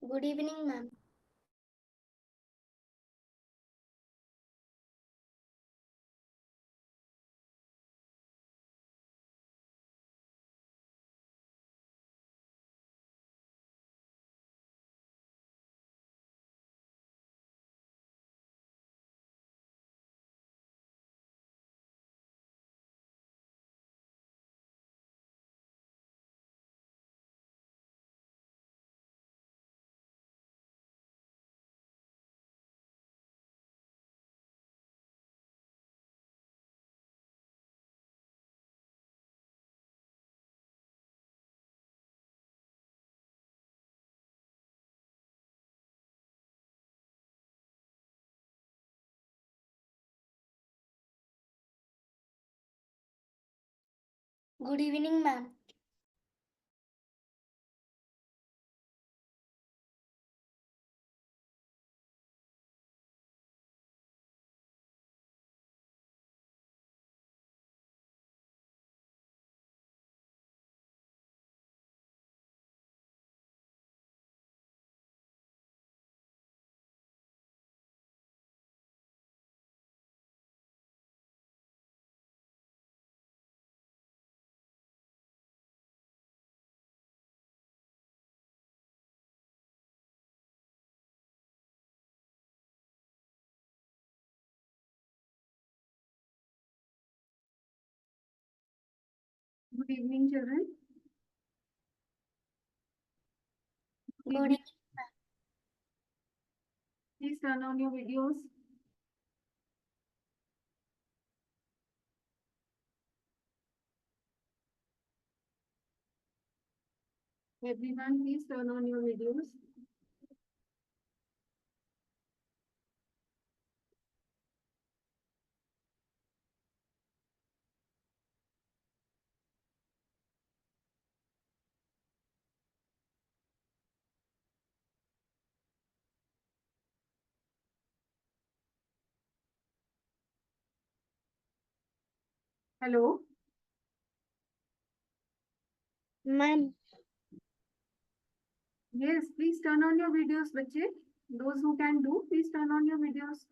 Good evening, ma'am. Good evening, ma'am. Good evening, children. Good evening. Please turn on your videos. Everyone, please turn on your videos. Hello. Ma'am. Yes, please turn on your videos, bache. Those who can do, please turn on your videos.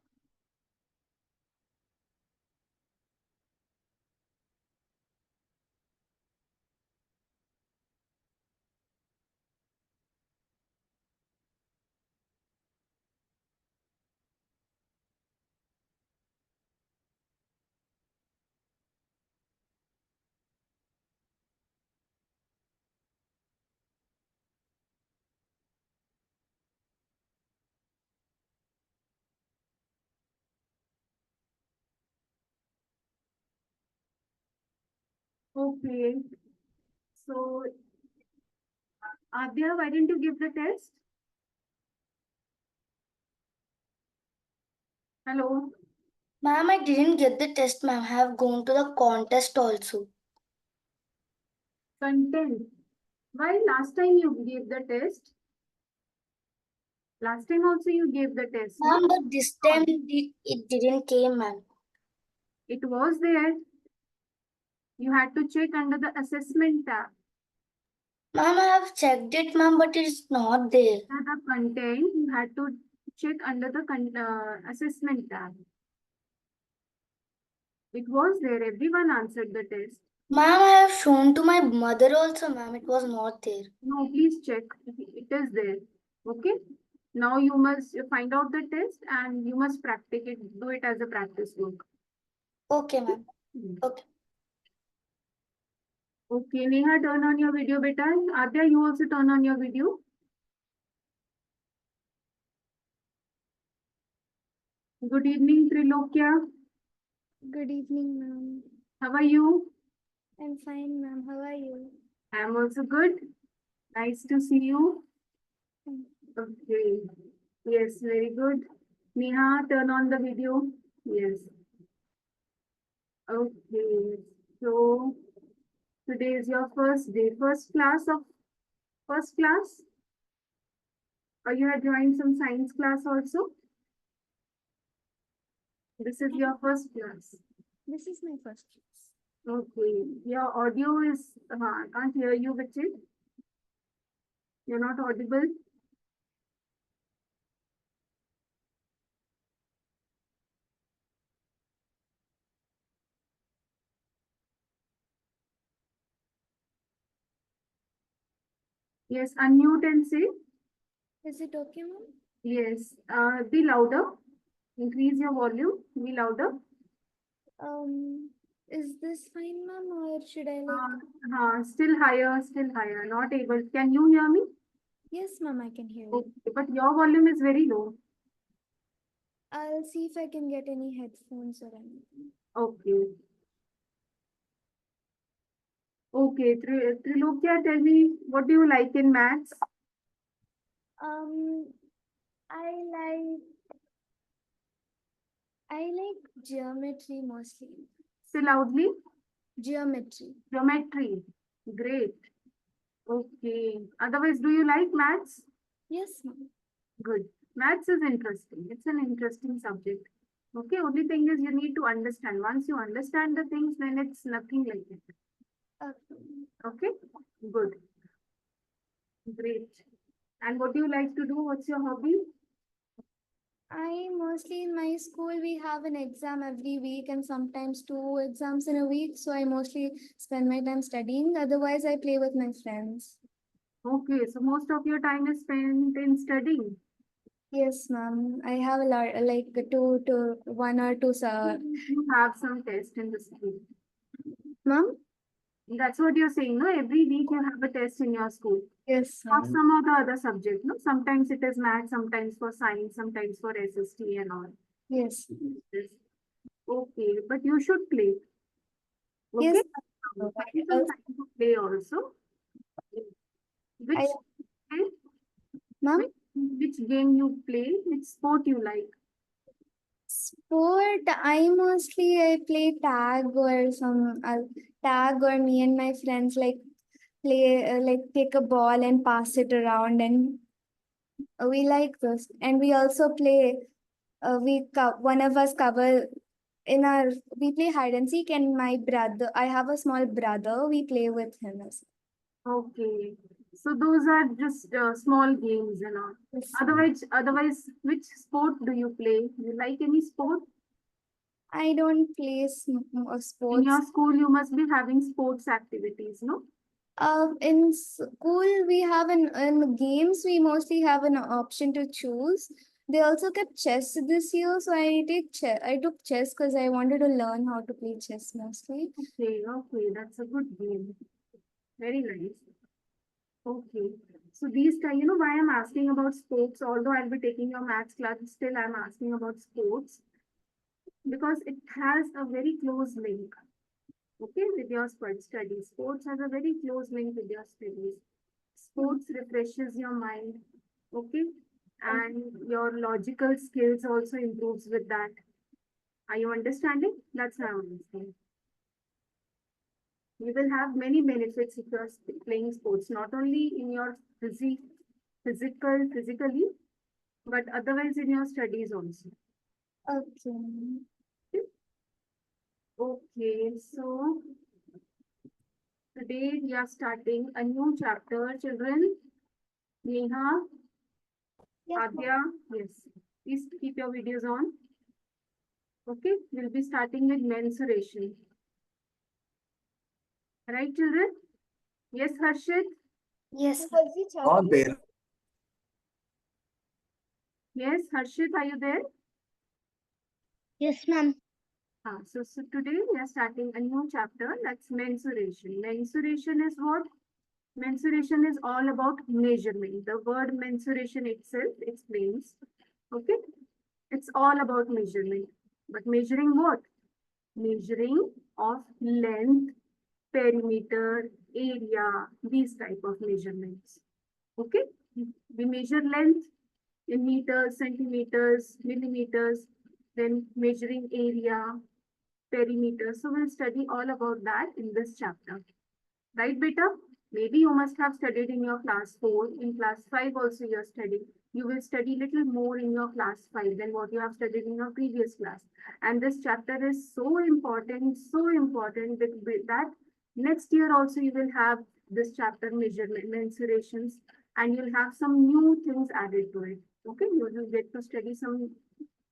Okay. So, Adya, why didn't you give the test? Hello. Ma'am, I didn't get the test, ma'am. I have gone to the contest also. Content. Why last time you gave the test? Last time also you gave the test, no? Ma'am, but this time it didn't came, ma'am. It was there. You had to check under the assessment tab. Ma'am, I have checked it, ma'am, but it's not there. The content, you had to check under the assessment tab. It was there. Everyone answered the test. Ma'am, I have shown to my mother also, ma'am. It was not there. No, please check. It is there. Okay. Now you must find out the test and you must practice it. Do it as a practice work. Okay, ma'am. Okay. Okay, Neha, turn on your video, beta. Adya, you also turn on your video. Good evening, Trilokya. Good evening, ma'am. How are you? I'm fine, ma'am. How are you? I'm also good. Nice to see you. Okay. Yes, very good. Neha, turn on the video. Yes. Okay. So today is your first day, first class, or you had joined some science class also? This is your first class. This is my first class. Okay. Your audio is, I can't hear you, Vijay. You're not audible. Yes, unmute and say. Is it okay, ma'am? Yes. Be louder. Increase your volume. Be louder. Is this fine, ma'am, or should I like? Still higher, still higher. Not able. Can you hear me? Yes, ma'am, I can hear you. Okay, but your volume is very low. I'll see if I can get any headphones or anything. Okay. Okay, Trilokya, tell me, what do you like in maths? Um, I like geometry mostly. Say loudly. Geometry. Geometry. Great. Okay. Otherwise, do you like maths? Yes, ma'am. Good. Maths is interesting. It's an interesting subject. Okay, only thing is you need to understand. Once you understand the things, then it's nothing like it. Okay. Okay, good. Great. And what do you like to do? What's your hobby? I mostly in my school we have an exam every week and sometimes two exams in a week. So I mostly spend my time studying. Otherwise, I play with my friends. Okay, so most of your time is spent in studying. Yes, ma'am. I have a lot, like two to one or two, sir. You have some test in the school. Ma'am? That's what you're saying, no? Every week you have a test in your school. Yes, Of ma'am. some of the other subject, no? Sometimes it is math, sometimes for science, sometimes for SST and all. Yes. Yes. Okay, but you should play. Yes. Okay? Find some time to play also. Which I, game, ma'am? which game you play, which sport you like? Sport, I play tag or tag, or me and my friends like play like take a ball and pass it around, and we like this. And we also play one of us cover in our we play hide and seek, and my brother, I have a small brother, we play with him as Okay. So those are just small games and all. well. Otherwise, which sport do you play? You like any sport? I don't play In sports. your school, you must be having sports activities, no? In school, we have in games, we mostly have an option to choose. They also kept chess this year, so I took chess because I wanted to learn how to play chess mostly. Okay, that's a good game. Very nice. Okay. So these time, you know why I'm asking about sports, although I'll be taking your maths class, still I'm asking about sports because it has a very close link, okay, with your studies. Sports has a very close link with your studies. Sports refreshes your mind, okay, and your logical skills also improves with that. Are you understanding? That's how I'm asking. You will have many benefits if you're playing sports, not only in your physically, but otherwise in your studies also. Okay. Okay, so today we are starting a new chapter, children. Neha, Yes, Adya, yes. Please keep your videos on. Okay, we'll be starting with mensuration. Right, children? Yes, Harshit? Yes. On pair. Yes, Harshit, are you there? Yes, ma'am. So today we are starting a new chapter, that's mensuration. Mensuration is what? Mensuration is all about measurement. The word mensuration itself explains. Okay, it's all about measurement. But measuring what? Measuring of length, perimeter, area, these type of measurements. Okay, we measure length in meters, centimeters, millimeters, then measuring area, perimeter. So we'll study all about that in this chapter. Right, beta? Maybe you must have studied in your class 4. In class 5 also you are studying. You will study little more in your class 5 than what you have studied in your previous class. And this chapter is so important that next year also you will have this chapter measurement, mensurations, and you'll have some new things added to it. Okay, you will get to study some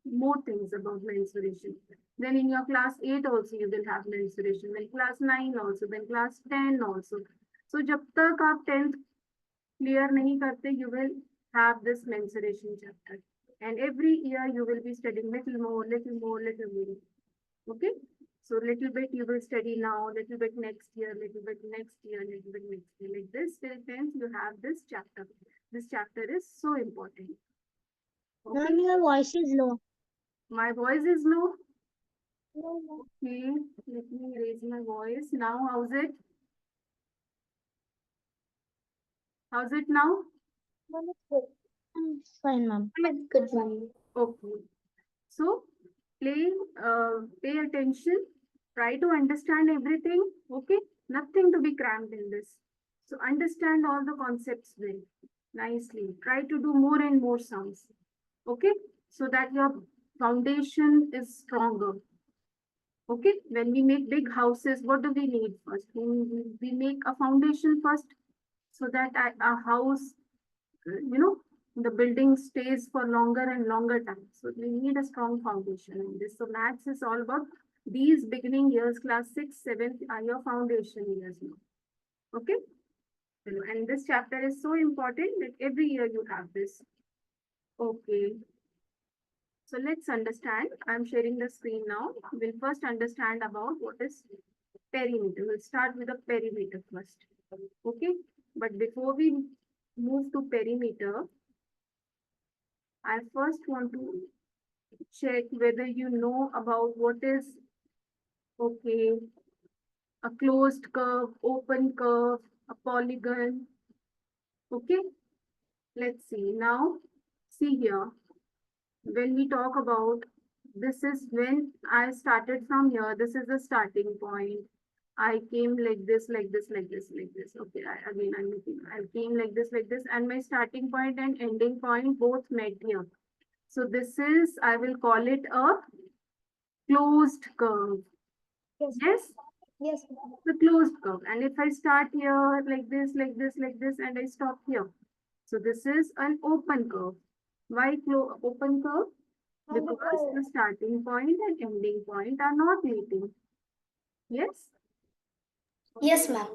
more things about mensuration. Then in your class 8 also you will have mensuration. Then class 9 also. Then class 10 also. So जब तक आप 10th clear nahi karte, you will have this mensuration chapter. And every year you will be studying little more, little more, little more. Okay? So little bit you will study now, little bit next year, little bit next year, little bit next year. Like this till 10th you have this chapter. This chapter is so important. Okay? Ma'am, your voice is low. My voice is low. No, Okay, let me raise my voice. Now, how's it? How's it now? ma'am, it's good. It's fine, ma'am. Good one. Okay. So, pay attention. Try to understand everything. Okay. Nothing to be crammed in this. So, understand all the concepts well, nicely. Try to do more and more sums. Okay. So that your foundation is stronger. Okay, when we make big houses, what do we need first? We make a foundation first so that a house, the building stays for longer and longer time. So we need a strong foundation in this. So maths is all about these beginning years, class 6, 7th are your foundation years now. Okay, and this chapter is so important that every year you have this. Okay. So let's understand. I'm sharing the screen now. We'll first understand about what is perimeter. We'll start with the perimeter first. Okay. But before we move to perimeter, I first want to check whether you know about what is, okay, a closed curve, open curve, a polygon. Okay. Let's see. Now, see here. When we talk about, this is when I started from here. This is the starting point. I came like this, like this, like this, like this. Okay, I came like this, and my starting point and ending point both met here. So this is, I will call it a closed curve. Yes. Yes, Yes, ma'am. the closed curve. And if I start here like this, like this, like this, and I stop here. So this is an open curve. Why open curve? And Because the starting point and ending point are not meeting. Yes? Yes, ma'am.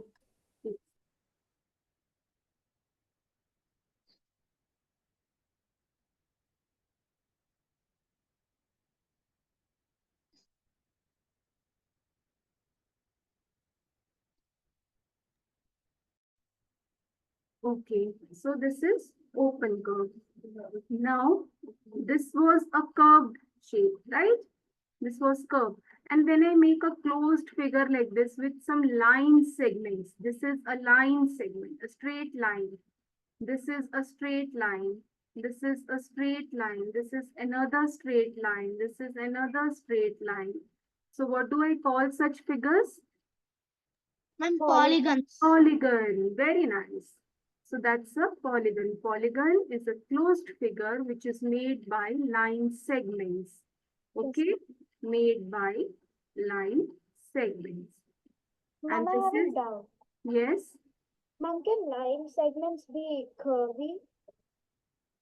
Okay, so this is open curve. Now, this was a curved shape, right? This was curved. And when I make a closed figure like this with some line segments, this is a line segment, a straight line. This is a straight line. This is a straight line. This is another straight line. This is another straight line. So what do I call such figures? Ma'am, polygons. Polygon. Very nice. So that's a polygon. Polygon is a closed figure which is made by line segments. Okay? Made by line segments. Ma'am, And I this have a is, doubt. yes, Ma'am, can line segments be curvy?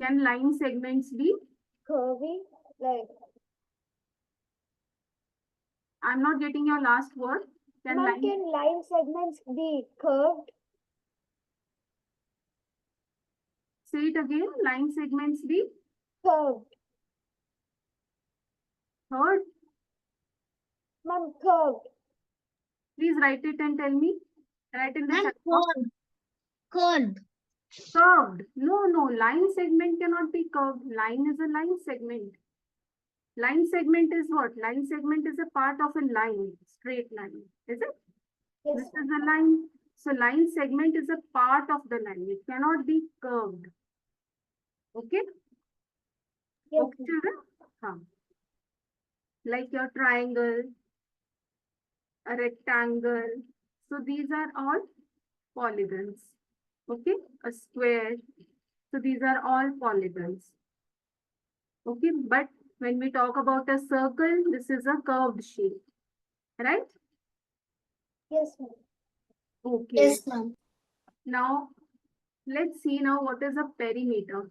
can line segments be? Curvy? Like, I'm not getting your last word. ma'am, can line segments be curved? Say it again. Line segments be? Curved. Third, Ma'am, curved. please write it and tell me. Write in the chat box. Curved. Curved. No. Line segment cannot be curved. Line is a line segment. Line segment is what? Line segment is a part of a line, straight line. Is it? Yes, This is a line. So line segment is a part of the line. It cannot be curved. Okay? yes, Okay, children? Like your triangle, a rectangle. So these are all polygons. Okay? A square. So these are all polygons. Okay? But when we talk about a circle, this is a curved shape. Right? yes, ma'am. Okay. Yes, ma'am. Now, let's see now what is a perimeter.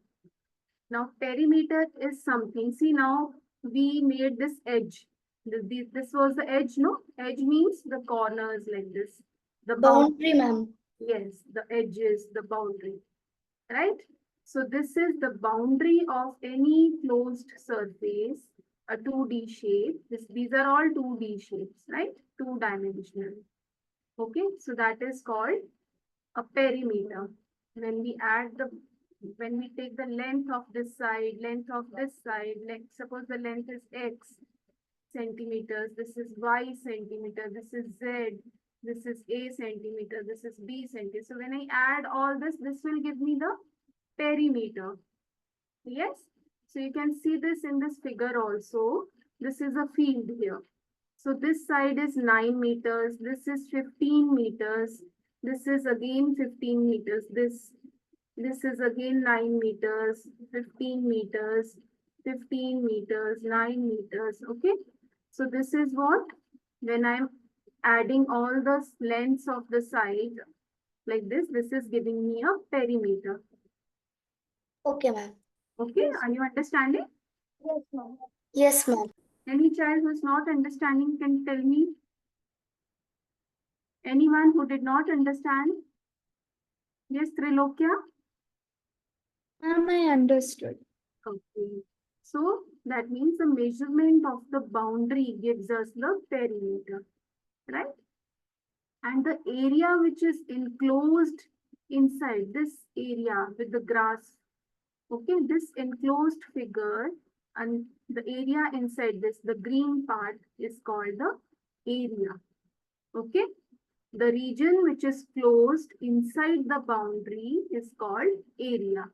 Now, perimeter is something. See, now we made this edge. This was the edge, no? Edge means the corners like this. The boundary. Boundary, ma'am. Yes, the edges, the boundary. right? So this is the boundary of any closed surface, a 2D shape. These are all 2D shapes, right? Two-dimensional. Okay, so that is called a perimeter. When we when we take the length of this side, suppose the length is X centimeters, this is Y centimeter, this is Z, this is A centimeter, this is B centimeter. So when I add all this will give me the perimeter. Yes. So you can see this in this figure also. This is a field here. So this side is 9 meters. This is 15 meters. This is again 15 meters. This is again 9 meters, 15 meters, 15 meters, 9 meters. Okay. So this is what, when I'm adding all the lengths of the side like this is giving me a perimeter. Okay, ma'am. Okay. Yes. Are you understanding? Yes, ma'am. Yes, ma'am. Any child who is not understanding can tell me. Anyone who did not understand? Yes, Trilokya? Ma'am, I understood. Okay. So that means the measurement of the boundary gives us the perimeter, right? And the area which is enclosed inside this area with the grass, okay, this enclosed figure and the area inside this, the green part is called the area, okay? The region which is closed inside the boundary is called area.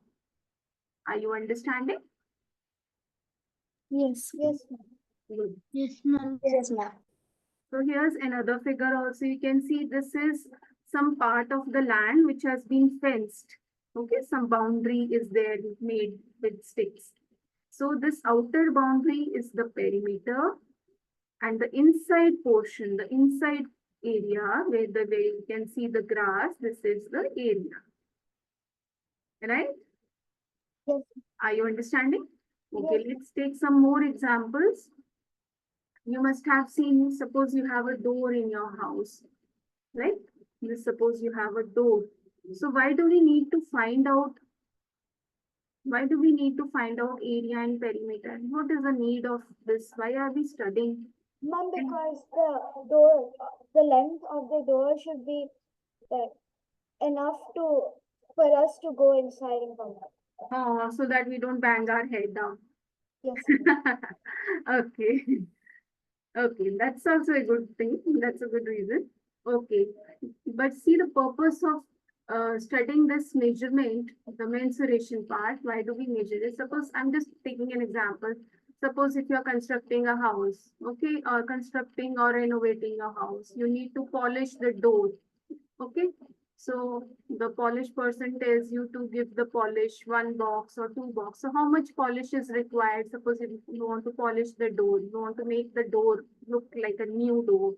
Are you understanding? Yes. Yes, ma'am. Good. Yes, ma'am. Yes, ma'am. So here's another figure also. You can see this is some part of the land which has been fenced. Okay, some boundary is there made with sticks. So this outer boundary is the perimeter, and the inside portion, the inside area where you can see the grass, this is the area. Right? Yes. Are you understanding? Okay, Yes. let's take some more examples. You must have seen, suppose you have a door in your house, right? Just suppose you have a door. So why do we need to find out area and perimeter? What is the need of this? Why are we studying? Ma'am, because the length of the door should be uh, enough for us to go inside and come out. Oh, so that we don't bang our head down. Yes. Okay. Okay, that's also a good thing. That's a good reason. Okay. But see, the purpose of studying this measurement, the mensuration part, why do we measure it? Suppose I'm just taking an example. Suppose if you're constructing a house, okay, or constructing or renovating a house, you need to polish the door, okay? So the polish person tells you to give the polish 1 box or 2 box. So how much polish is required? Suppose if you want to polish the door, you want to make the door look like a new door.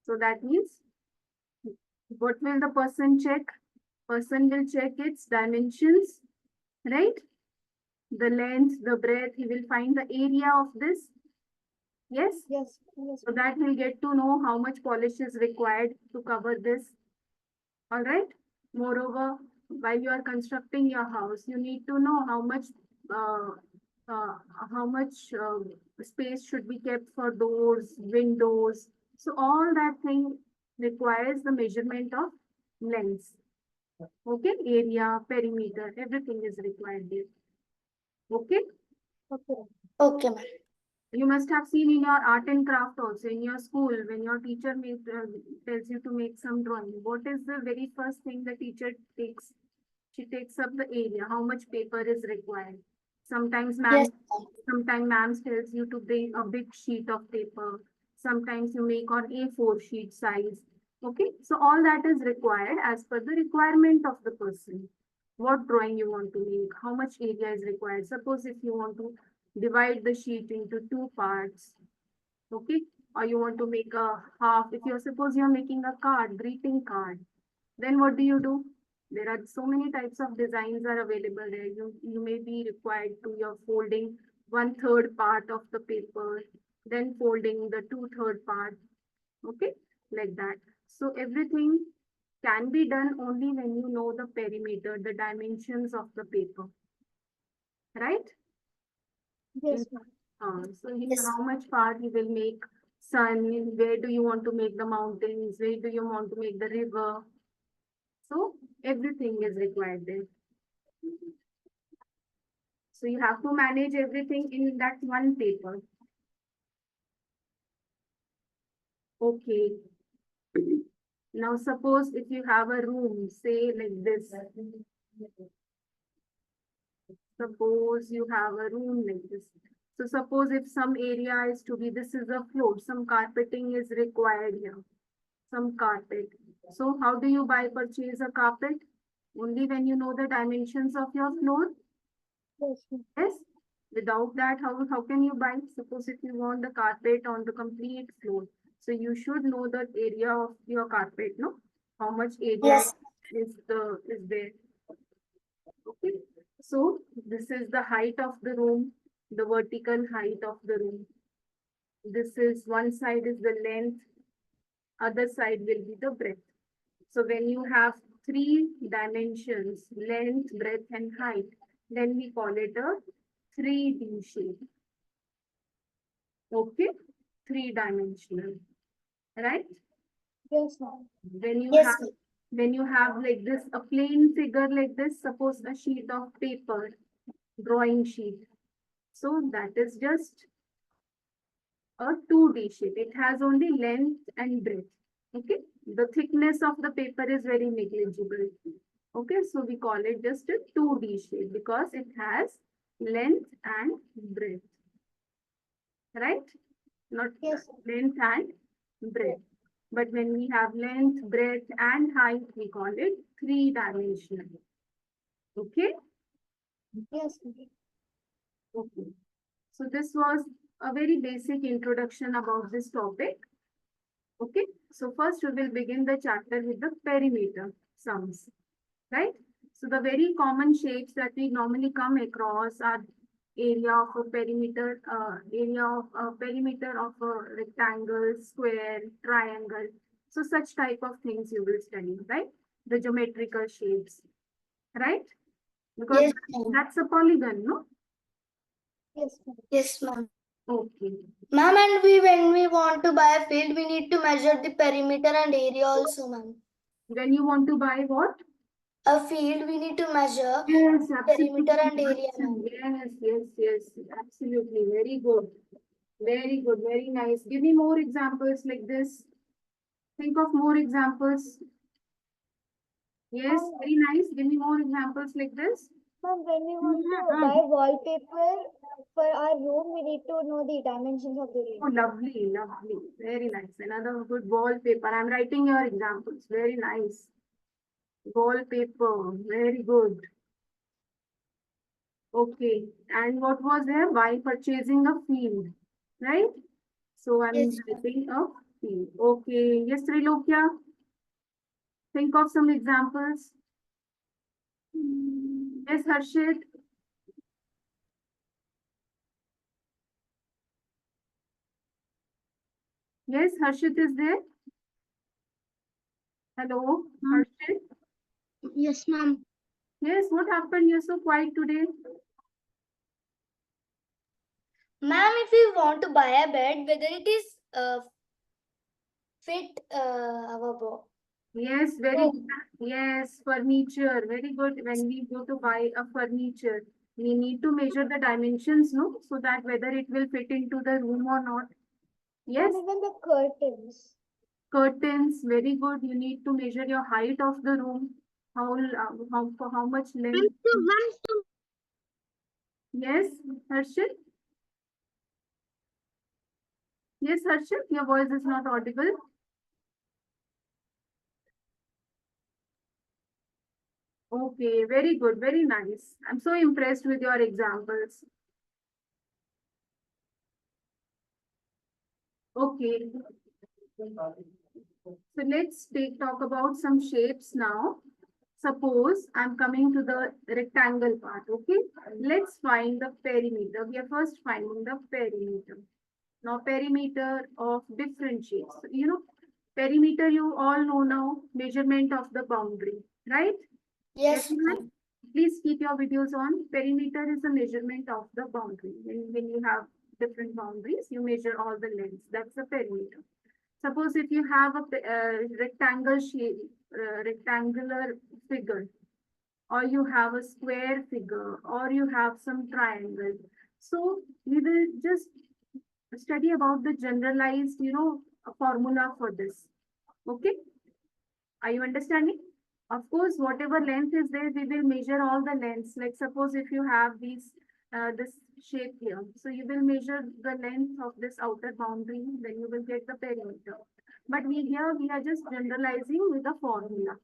So that means what will the person check? Person will check its dimensions, right? The length, the breadth, he will find the area of this. Yes? Yes. Yes. So that he'll get to know how much polish is required to cover this. All right. Moreover, while you are constructing your house, you need to know uh, uh, how much space should be kept for doors, windows. So all that thing requires the measurement of lengths. Okay, area, perimeter, everything is required there. Okay. Okay. Okay, ma'am. You must have seen in your art and craft also in your school when your teacher tells you to make some drawing. What is the very first thing the teacher takes? She takes up the area, how much paper is required. Sometimes Yes, ma'am tells you to bring a big sheet of paper. Sometimes you make on A4 sheet size. Okay, so all that is required as per the requirement of the person. What drawing you want to make, how much area is required. Suppose if you want to divide the sheet into 2 parts, okay, or you want to make a half. If you're making a card, greeting card, then what do? There are so many types of designs are available there. You may be required to you're folding 1/3 part of the paper, then folding the 2/3 part, okay, like that. So everything can be done only when you know the perimeter, the dimensions of the paper, right? Yes, ma'am. So in Yes. how much part you will make sun, where do you want to make the mountains, where do you want to make the river? So everything is required there. So you have to manage everything in that one paper. Okay. Now suppose if you have a room, say like this. Suppose you have a room like this. So suppose if some area is to be, this is a floor, some carpeting is required here. Some carpet. So how do you purchase a carpet? Only when you know the dimensions of your floor? Yes, ma'am. Yes. Without that, how can you buy? Suppose if you want the carpet on the complete floor. So you should know the area of your carpet, no? How much area Yes. is there. Okay. So this is the height of the room, the vertical height of the room. This is one side is the length, other side will be the breadth. So when you have three dimensions, length, breadth, and height, then we call it a 3D shape. Okay, three-dimensional, right? Yes, ma'am. When you Yes, have ma'am. when you have like this, a plain figure like this, suppose a sheet of paper, drawing sheet. So that is just a 2D shape. It has only length and breadth. Okay, the thickness of the paper is very negligible. Okay, so we call it just a 2D shape because it has length and breadth, right? Not Yes. length and breadth. But when we have length, breadth, and height, we call it three-dimensional. Okay? Yes, ma'am. Okay. So this was a very basic introduction about this topic. Okay. So first we will begin the chapter with the perimeter sums. Right? So the very common shapes that we normally come across are area of a perimeter, perimeter of a rectangle, square, triangle. So such type of things you will study, right? The geometrical shapes, right? Because Yes, ma'am. that's a polygon, no? Yes, ma'am. Yes, ma'am. Okay. Ma'am, and when we want to buy a field, we need to measure the perimeter and area also, ma'am. When you want to buy what? A field, we need to measure Yes, perimeter absolutely. and area, ma'am. Yes, absolutely. Very good. Very good. Very nice. Give me more examples like this. Think of more examples. Yes, Ma'am, very nice. Give me more examples like this. ma'am, when we want to buy wallpaper for our room, we need to know the dimensions of the Oh, room. lovely, lovely. Very nice. Another good wallpaper. I'm writing your examples. Very nice. Wallpaper. Very good. Okay. And what was there? While purchasing a field, right? So I'm Yes, ma'am. writing a field. Okay. Yes, Trilokya. Think of some examples. Yes, Harshit. Yes, Harshit is there. Hello, Harshit. Yes, ma'am. Yes, what happened? You're so quiet today. Ma'am, if we want to buy a bed, whether it is fit our body. Yes, very Oh. good. Yes, furniture. Very good. When we go to buy a furniture, we need to measure the dimensions, no? So that whether it will fit into the room or not. Yes, And even the curtains. curtains. Very good. You need to measure your height of the room. For how much length? Yes, Harshit. Yes, Harshit. Your voice is not audible. Okay, very good. Very nice. I'm so impressed with your examples. Okay. So let's talk about some shapes now. Suppose I'm coming to the rectangle part, okay? Let's find the perimeter. We are first finding the perimeter. Now perimeter of different shapes. Perimeter, you all know now, measurement of the boundary, right? Yes, Everyone, ma'am. please keep your videos on. Perimeter is the measurement of the boundary. When you have different boundaries, you measure all the lengths. That's the perimeter. Suppose if you have a rectangle shape, rectangular figure, or you have a square figure, or you have some triangle. So we will just study about the generalized, a formula for this. Okay? Are you understanding? Of course, whatever length is there, we will measure all the lengths. Like suppose if you have this shape here, so you will measure the length of this outer boundary, then you will get the perimeter. But we are just generalizing with a formula.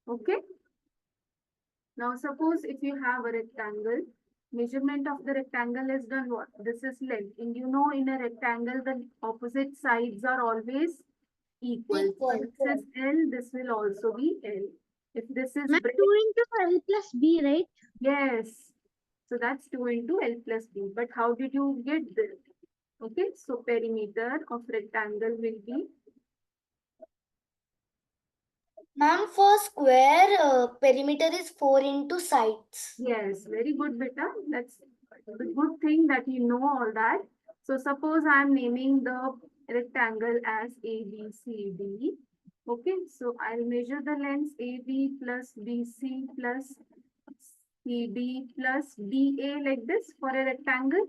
Okay. Now suppose if you have a rectangle, measurement of the rectangle is done what? This is length. And you know in a rectangle, the opposite sides are always equal. So Equal. this is L, this will also be L. If this is Ma'am, break, 2 into L plus B, right? yes. So that's 2 into L plus B. But how did you get this? Okay, so perimeter of rectangle will be, Ma'am, for square, perimeter is 4 into sides. yes, very good, beta. That's a good thing that you know all that. So suppose I'm naming the rectangle as ABCD. Okay, so I'll measure the lengths AB plus BC plus CD plus DA like this for a rectangle.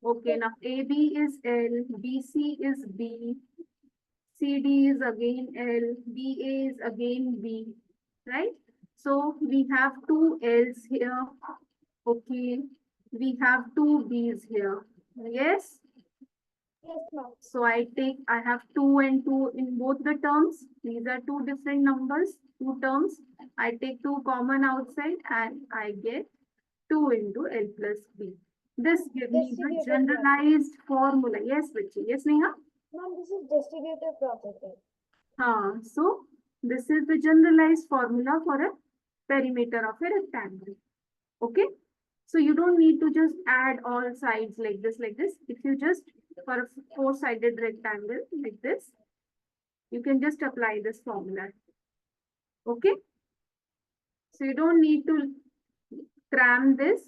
Okay, now AB is L, BC is B, CD is again L, DA is again B, right? So we have two L's here. Okay, we have two B's here. Yes. Yes, ma'am. So I have 2 and 2 in both the terms. These are two different numbers, two terms. I take 2 common outside and I get 2 into L plus B. This gives me the Distributive generalized formula. Yes, Vichi. Yes, Neha? Ma'am, this is distributive property. So this is the generalized formula for a perimeter of a rectangle. Okay. So you don't need to just add all sides like this, like this. If you just, for a 4-sided rectangle like this, you can just apply this formula. Okay. So you don't need to cram this.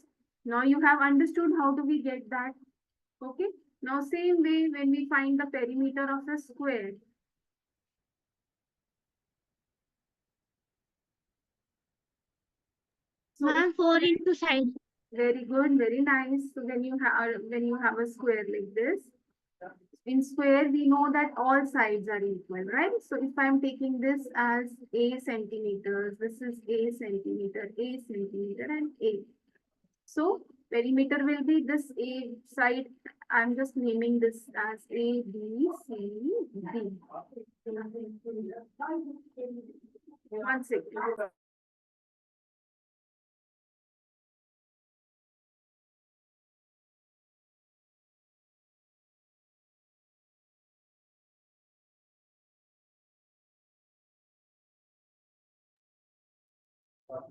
Now you have understood how do we get that. Okay. Now same way when we find the perimeter of a square. So Ma'am, 4 into side. very good, very nice. So when you have a square like this, in square we know that all sides are equal, right? So if I'm taking this as A centimeters, this is A centimeter, and A. So perimeter will be this A side. I'm just naming this as A, B, C, D. One second.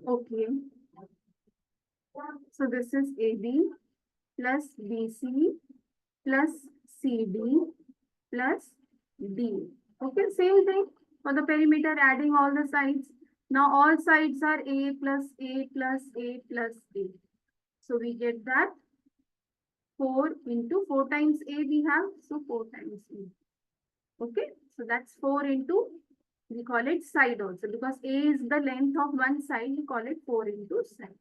Okay. So this is AB plus BC plus CD plus D. Okay, same thing for the perimeter, adding all the sides. Now all sides are A plus A plus A plus A. So we get that 4 into 4 times A we have, so 4 times A. Okay, so that's 4 into, we call it side also because A is the length of one side, we call it 4 into side.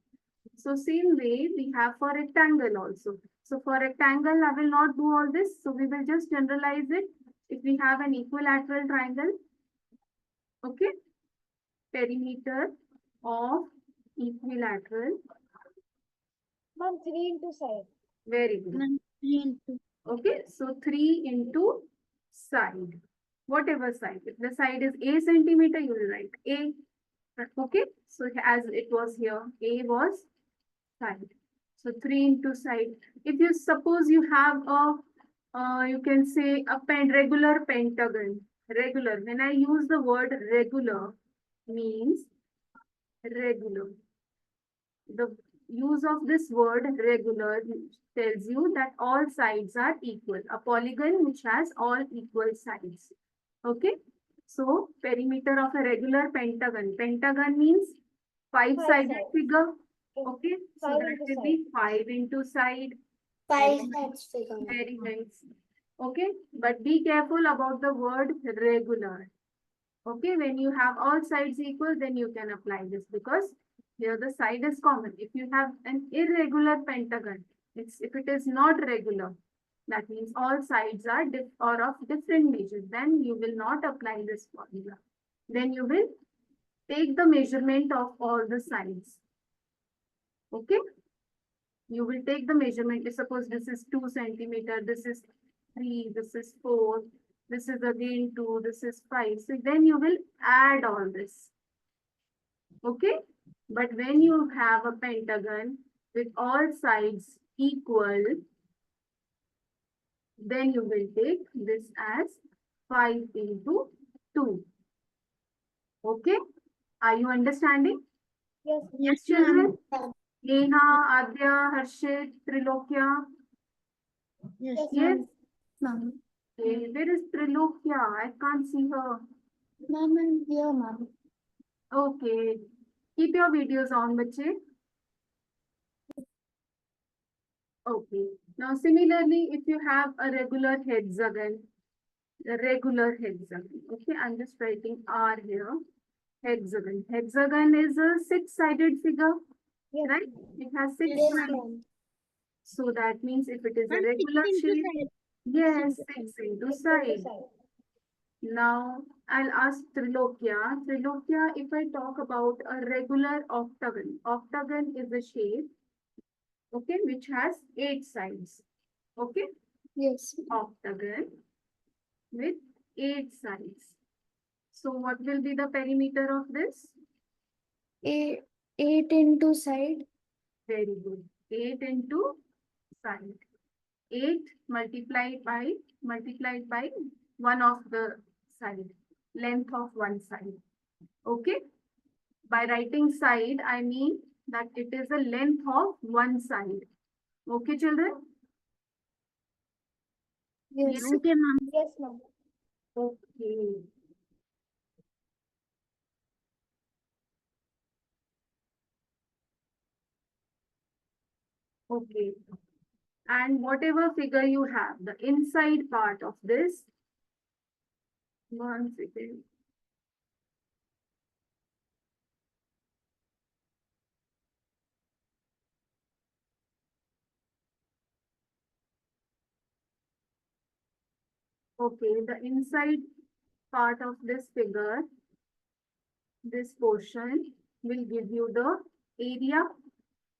So same way we have for rectangle also. So for rectangle, I will not do all this. So we will just generalize it. If we have an equilateral triangle, okay, perimeter of equilateral. Ma'am, 3 into side. Very good. Ma'am, 3 into. Okay, so 3 into side. Whatever side. If the side is A centimeter, you will write A. Okay, so as it was here, A was side. So 3 into side. If you suppose you have a, you can say a regular pentagon. Regular. When I use the word regular, means regular. The use of this word regular tells you that all sides are equal. A polygon which has all equal sides. Okay. So perimeter of a regular pentagon. Pentagon means five-sided sides. figure. Okay. Okay, so Five that into will side. be 5 into side. 5 sides figure. Very nice. Okay, but be careful about the word regular. Okay, when you have all sides equal, then you can apply this because here the side is common. If you have an irregular pentagon, if it is not regular, that means all sides are of different measures, then you will not apply this formula. Then you will take the measurement of all the sides. Okay, you will take the measurement. Suppose this is 2 centimeter, this is 3, this is 4, this is again 2, this is 5. So then you will add all this. Okay, but when you have a pentagon with all sides equal, then you will take this as 5 into 2. Okay, are you understanding? Yes. Yes, Yes, ma'am. children? Neha, Adya, Harshit, Trilokya. Yes, Yes. Ma'am. Okay, where is Trilokya? I can't see her. Ma'am, I'm here, ma'am. Okay, keep your videos on, bache. Okay, now similarly, if you have a regular hexagon, okay, I'm just writing R here. Hexagon. Hexagon is a 6-sided figure, Yes. right? It has 6 Yes, sides. ma'am. So that means if it is a Ma'am, 6 regular into shape, side. yes, into 6 into 6 into side. side. Now, I'll ask Trilokya. Trilokya, if I talk about a regular octagon. Octagon is a shape, okay, which has 8 sides. Okay, Yes. octagon with 8 sides. So what will be the perimeter of this? 8 into side. Very good. 8 into side. 8 multiplied by one of the side, length of one side. Okay. By writing side, I mean that it is the length of one side. Okay, children? Yes. Okay, ma'am. Yes, ma'am. Okay. Okay. And whatever figure you have, the inside part of this, one second. Okay, the inside part of this figure, this portion will give you the area.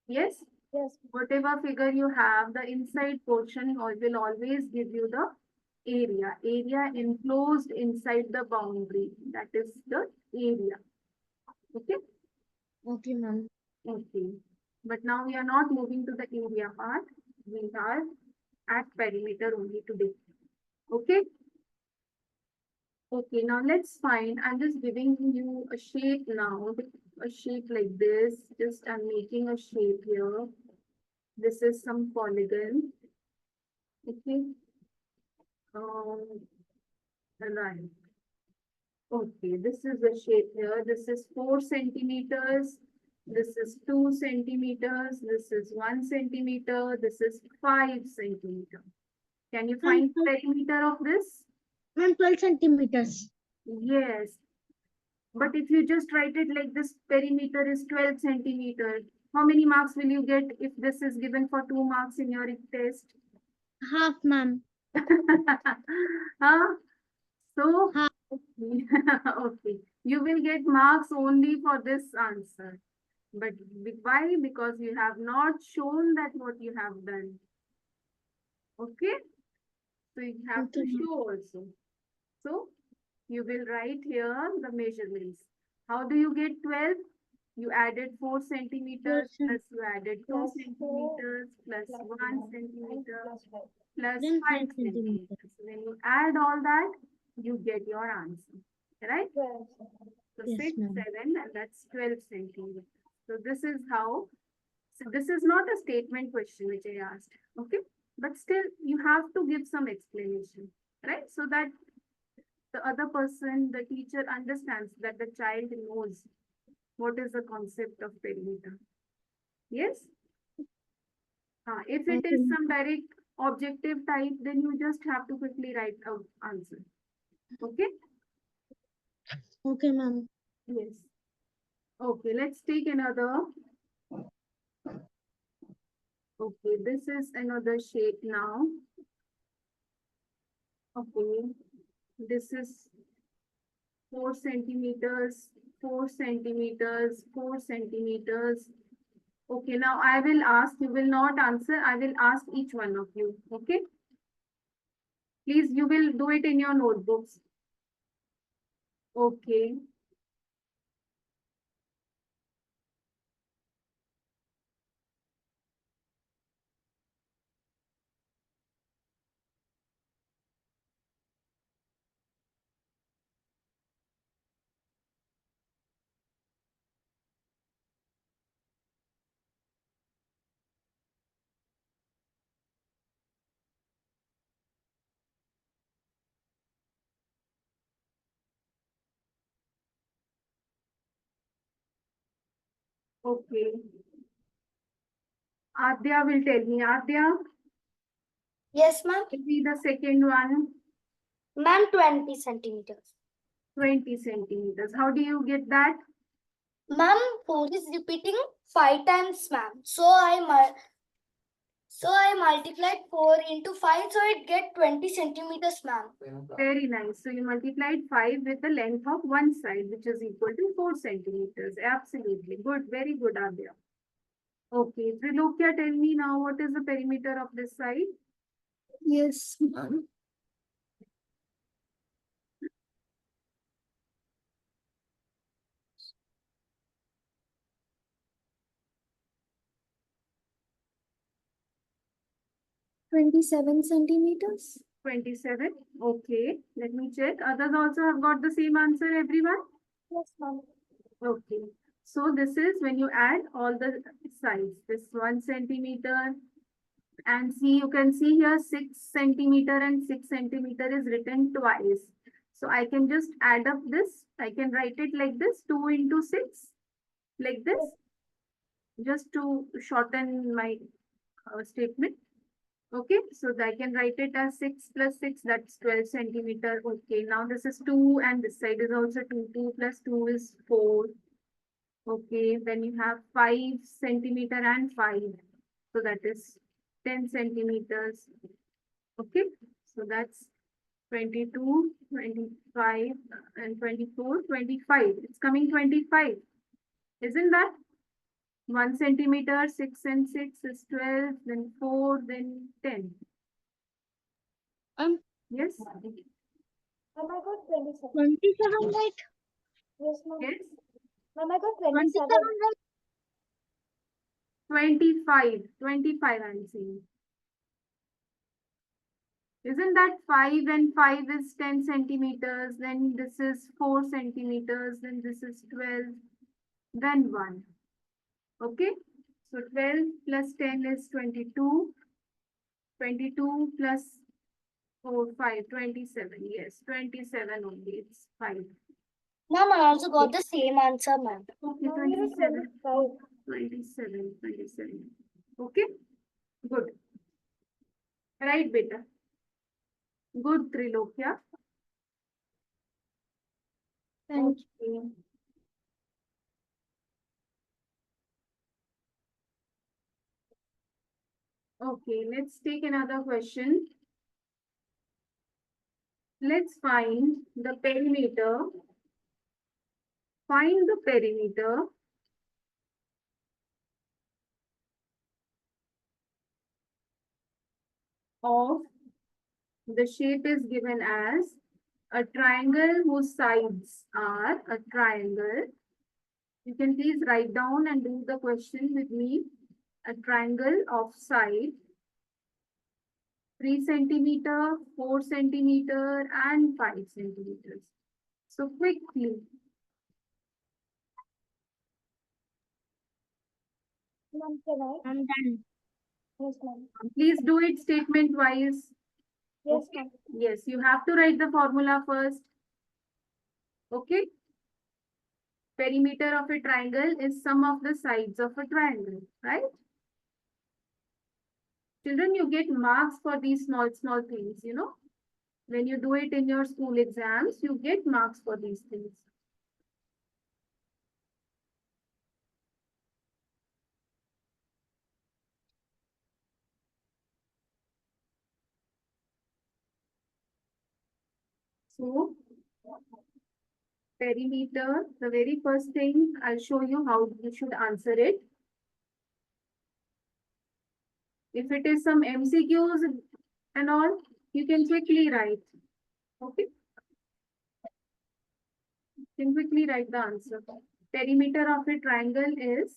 Yes, Yes. whatever figure you have, the inside portion will always give you the area. Area enclosed inside the boundary. That is the area. Okay. Okay, ma'am. Okay. But now we are not moving to the area part. We are at perimeter only today. Okay. Okay, now let's find. I'm just giving you a shape now. A shape like this. Just I'm making a shape here. This is some polygon. Okay. Right. Okay, this is the shape here. This is 4 centimeters. This is 2 centimeters. This is 1 centimeter. This is 5 centimeter. Can you find the perimeter of this? Ma'am, 12 centimeters. Yes. But if you just write it like this, perimeter is 12 centimeters. How many marks will you get if this is given for 2 marks in your test? Half, ma'am. Huh? So, Half. okay, you will get marks only for this answer. But why? Because you have not shown that what you have done. Okay? So you have to Okay, ma'am. show also. So you will write here the measurements. How do you get 12? You added 4 centimeters, plus you added 2 Plus 4, centimeters, plus plus 1 1, and centimeter, plus 5. plus Then 5 5 centimeters. centimeters. When you add all that, you get your answer. Right? 12. So Yes, 6, ma'am. 7, and that's 12 centimeters. So this is how, so this is not a statement question which I asked. Okay? But still, you have to give some explanation. Right? So that the other person, the teacher understands that the child knows what is the concept of perimeter. Yes? If it is some direct objective type, then you just have to quickly write out answer. Okay? Okay, ma'am. Yes. Okay, let's take another. Okay, this is another shape now. Okay, this is 4 centimeters, 4 centimeters, 4 centimeters. Okay, now I will ask, you will not answer, I will ask each one of you. Okay? Please, you will do it in your notebooks. Okay. Okay. Adya will tell me. Adya, Yes, ma'am. will be the second one, Ma'am, 20 centimeters. 20 centimeters. How do you get that? Ma'am, 4 is repeating 5 times, ma'am. So I multiplied 4 into 5, so it get 20 centimeters, ma'am. Very nice. So you multiplied 5 with the length of one side, which is equal to 4 centimeters. Absolutely. Good. Very good, Adya. Okay. Trilokya, tell me now what is the perimeter of this side? Yes, ma'am. "27 centimeters." 27. Okay. Let me check. Others also have got the same answer, everyone? Yes, ma'am. Okay. So this is when you add all the sides. This 1 centimeter, and see, you can see here 6 centimeter and 6 centimeter is written twice. So I can just add up this. I can write it like this, 2 into 6, like this, just to shorten my statement. Okay, so I can write it as 6 plus 6, that's 12 centimeter. Okay, now this is 2 and this side is also 2. 2 plus 2 is 4. Okay, then you have 5 centimeter and 5. So that is 10 centimeters. Okay, so that's 22, 25, and 24, 25. It's coming 25. Isn't that? 1 centimeter, 6 and 6 is 12, then 4, then 10. Yes? Ma'am, I got 27. 27, right? Yes, ma'am. Yes? Ma'am, I got 27, 27. right? 25. 25 I'm saying. Isn't that 5 and 5 is 10 centimeters, then this is 4 centimeters, then this is 12, then 1. Okay, so 12 plus 10 is 22. 22 plus 4, 5, 27. Yes, 27 only. It's 5. Ma'am, I also got the same answer, ma'am. Okay, Ma'am, we have 27. 25. 27, 27. Okay, good. Right, beta. Good, Trilokya. Thank Okay. Okay, let's take another question. Let's find the perimeter. Find the perimeter of the shape is given as a triangle whose sides are a triangle. You can please write down and do the question with me. A triangle of side 3 centimeter, 4 centimeter, and 5 centimeters. So quickly, Ma'am, can I? I'm done. Yes, ma'am. please do it statement wise. Yes, Okay. ma'am. Yes, you have to write the formula first. Okay. Perimeter of a triangle is sum of the sides of a triangle, right? Children, you get marks for these small things, you know. When you do it in your school exams, you get marks for these things. So, perimeter, the very first thing, I'll show you how you should answer it. If it is some MCQs and all, you can quickly write. Okay. You can quickly write the answer. Perimeter of a triangle is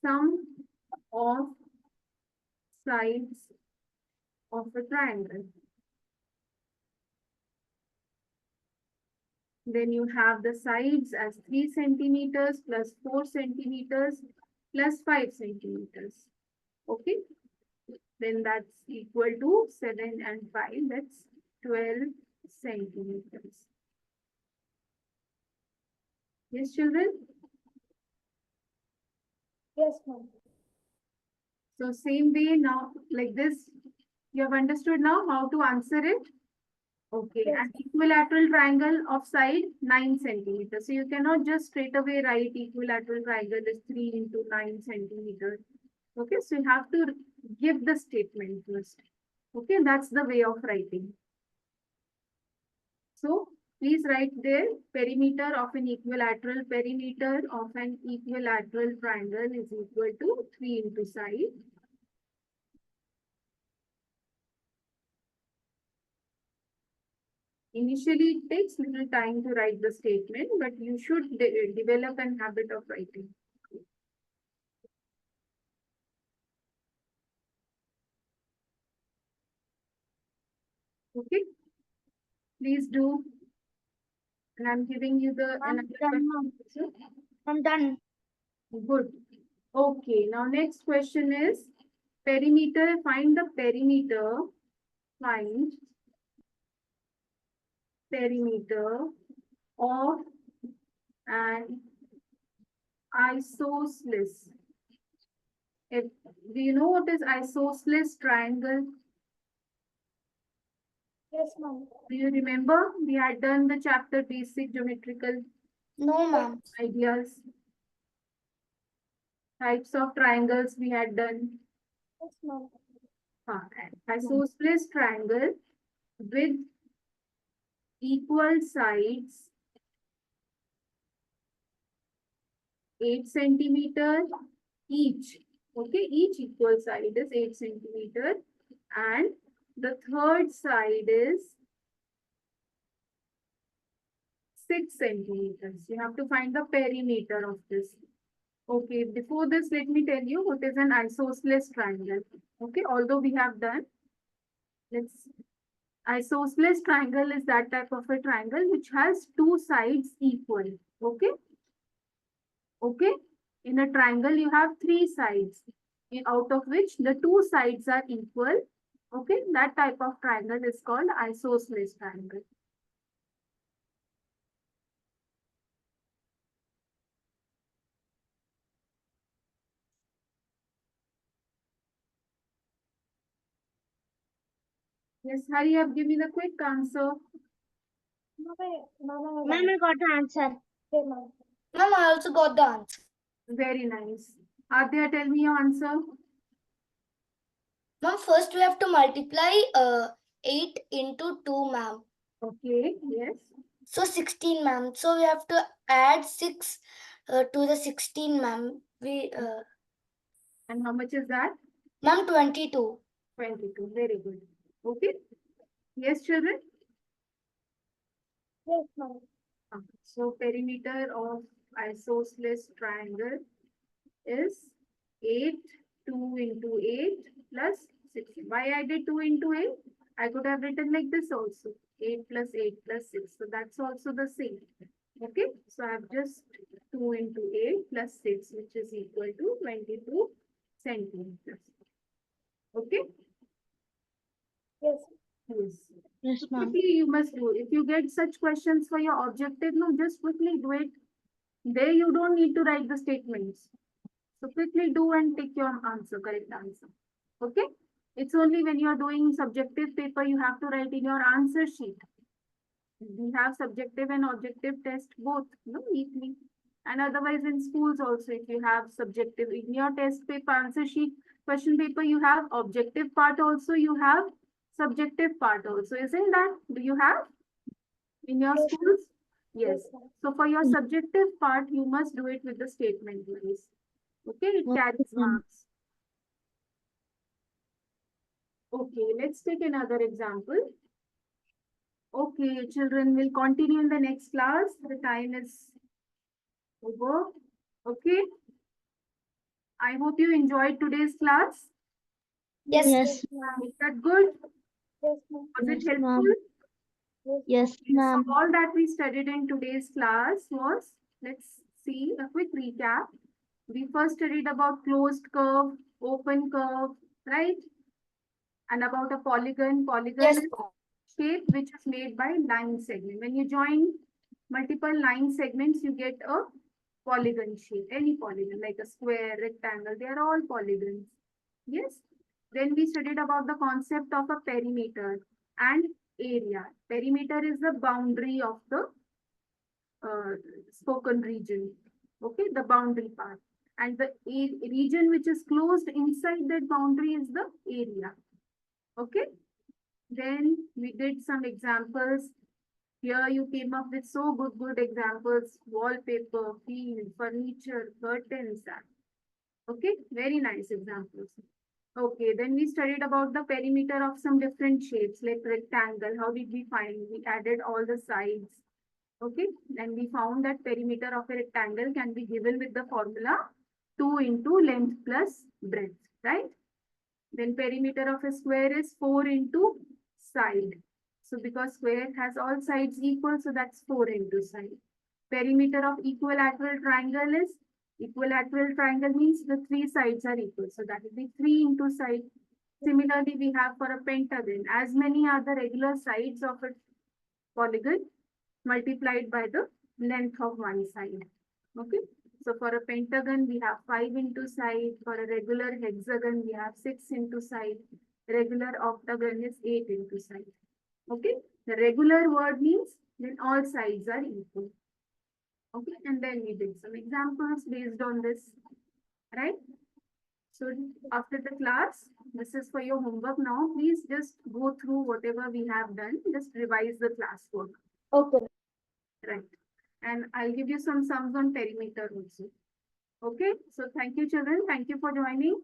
sum of sides of a triangle. Then you have the sides as 3 centimeters plus 4 centimeters plus 5 centimeters. Okay. Then that's equal to 7 and 5. That's 12 centimeters. Yes, children? Yes, ma'am. So same way now, like this, you have understood now how to answer it? Okay, Yes. and equilateral triangle of side 9 centimeters. So you cannot just straight away write equilateral triangle is 3 into 9 centimeters. Okay, so you have to give the statement first. Okay, that's the way of writing. So please write there perimeter of an equilateral triangle is equal to 3 into side. Initially, it takes little time to write the statement, but you should develop an habit of writing. Okay, please do. And I'm giving you the another question. I'm done. Good. Okay, now next question is perimeter. Find the perimeter. Find perimeter of an isosceles. If, do you know what is isosceles triangle? Yes, ma'am. Do you remember? We had done the chapter basic geometrical No, ma'am. ideas. Types of triangles we had done. Yes, ma'am. Isosceles triangle with equal sides 8 centimeter each. Okay, each equal side is 8 centimeter and the third side is 6 centimeters. You have to find the perimeter of this. Okay, before this, let me tell you what is an isosceles triangle. Okay, although we have done, let's isosceles triangle is that type of a triangle which has two sides equal. Okay. Okay. In a triangle, you have three sides, out of which the two sides are equal. Okay. That type of triangle is called isosceles triangle. Yes, hurry up. Give me the quick answer. Mama, Ma'am, I got the answer. okay, ma'am. Ma'am, I also got the answer. Very nice. Adya, tell me your answer. Ma'am, first we have to multiply 8 into 2, ma'am. Okay. Yes. So 16, ma'am. So we have to add 6 to the 16, ma'am. And how much is that? Ma'am, 22. 22. Very good. Okay. Yes, children. Yes, ma'am. So perimeter of isosceles triangle is 8, 2 into 8 plus 16. Why I did 2 into 8? I could have written like this also. 8 plus 8 plus 6. So that's also the same. Okay. So I have just 2 into 8 plus 6, which is equal to 22 centimeters. Okay. Yes. Yes. Yes, ma'am. Quickly you must do. If you get such questions for your objective, no, just quickly do it. There you don't need to write the statements. So quickly do and take your answer, correct answer. Okay? It's only when you are doing subjective paper, you have to write in your answer sheet. We have subjective and objective test both, weekly. And otherwise in schools also, if you have subjective in your test paper, answer sheet, question paper, you have objective part also, you have subjective part also. Isn't that? Do you have in your Yes, schools? Yes. yes, ma'am. So for your subjective part, you must do it with the statement wise. Okay, it Okay, carries ma'am. marks. Okay, let's take another example. Okay, children will continue in the next class. The time is over. Okay. I hope you enjoyed today's class. Yes. Yes, Is that good? Yes, ma'am. Was it yes, helpful? ma'am. Yes, Okay, ma'am. so all that we studied in today's class was, let's see a quick recap. We first studied about closed curve, open curve, right? And about a polygon. Polygon Yes. is shape which is made by line segment. When you join multiple line segments, you get a polygon shape, any polygon, like a square, rectangle, they are all polygons. Yes. Then we studied about the concept of a perimeter and area. Perimeter is the boundary of the spoken region. Okay, the boundary part. And the region which is closed inside that boundary is the area. Okay. Then we did some examples. Here you came up with so good examples, wallpaper, field, furniture, curtains. Okay, very nice examples. Okay, then we studied about the perimeter of some different shapes like rectangle. How did we find? We added all the sides. Okay, and we found that perimeter of a rectangle can be given with the formula 2 into length plus breadth, right? Then perimeter of a square is 4 into side. So because square has all sides equal, so that's 4 into side. Perimeter of equilateral triangle is, equilateral triangle means the 3 sides are equal. So that will be 3 into side. Similarly, we have for a pentagon, as many are the regular sides of a polygon multiplied by the length of one side. Okay. So for a pentagon, we have 5 into side. For a regular hexagon, we have 6 into side. Regular octagon is 8 into side. Okay. The regular word means then all sides are equal. Okay. And then we did some examples based on this. Right. So after the class, this is for your homework now. Please just go through whatever we have done. Just revise the classwork. Okay. Right. And I'll give you some sums on perimeter also. Okay. So thank you, children. Thank you for joining.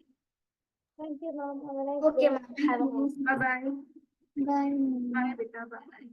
Thank you, ma'am. Have a nice Okay, day. ma'am. Have a nice Bye-bye. Bye. Bye, beta. Bye.